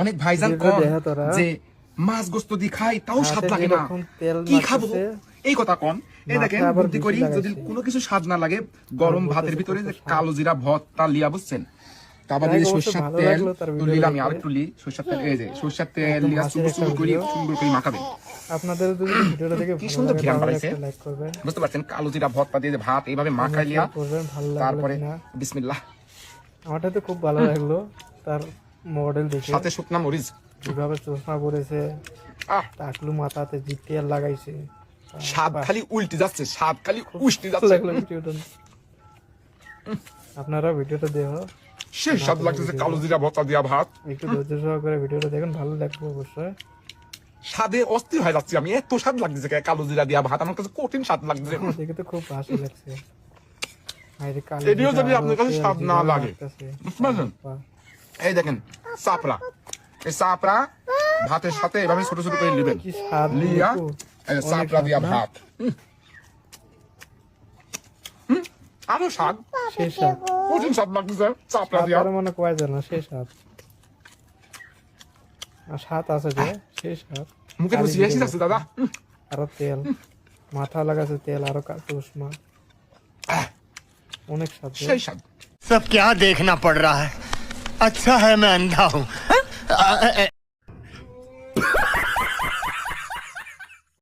অনেক ভাইজান কোন যে মাছ গোস্ত দি খাই তাও স্বাদ লাগে না, কি খাবো এই কথা কোন। এই দেখেন বুদ্ধি করি, যদি কোনো কিছু স্বাদ না লাগে গরম ভাতের ভিতরে যে কালো জিরা ভর্তা লিয়া, বুঝছেন, তারপর এই সরষের তেল তুলিলাম, আর একটু লি সরষের তেল, এই যে সরষের তেল লিয়া সুন্দর করে মাখাবেন। আপনাদের যদি ভিডিওটা দেখে কি সুন্দর ঘ্রাণ পাইছে, লাইক করবেন, বুঝতে পারছেন, কালো জিরা ভর্তা দিয়ে ভাত এইভাবে মাখাই লিয়া, তারপরে বিসমিল্লাহ। আমারটা তো খুব ভালো লাগলো তার মডেল দেখে, সাথে শুকনা মরিচ, কিভাবে চশমা পরেছে, টাকলু মাথাতে জিপিএল লাগাইছে, স্বাদ খালি উল্টে যাচ্ছে, স্বাদ খালি উষ্টি যাচ্ছে। লাগলো ভিডিওটা, আপনারা ভিডিওটা দেখো, সেই স্বাদ লাগতেছে কালো জিরা ভর্তা দিয়া ভাত। একটু ধৈর্য সহকারে ভিডিওটা দেখেন, ভালো লাগবে অবশ্যই। স্বাদে অস্থির হয়ে যাচ্ছি আমি, এত স্বাদ লাগতেছে কালো জিরা দিয়া ভাত, আমার কাছে কঠিন স্বাদ লাগতেছে। দেখে তো খুব ভালো লাগছে। এটিও যদি আপনার কাছে স্বাদ না লাগে, বুঝলেন, এই দেখেন চাপড়া, এই চাপড়া ভাতের সাথে এভাবে ছোট ছোট করে নেবেন, কি স্বাদ লিয়া এই চাপড়া দিয়া ভাত, আরো স্বাদ, সেই স্বাদ, কঠিন স্বাদ লাগতেছে চাপড়া দিয়া। আপনারা মনে কয় জানা সেই স্বাদ, আর স্বাদ আছে যে সেই স্বাদ, মুখে রুচি এসে যাচ্ছে দাদা। আরো তেল মাথা লাগাছে, তেল আরো চশমা, অনেক স্বাদ, সেই স্বাদ। सब क्या देखना पड़ रहा है, अच्छा है मैं अंधा हूँ।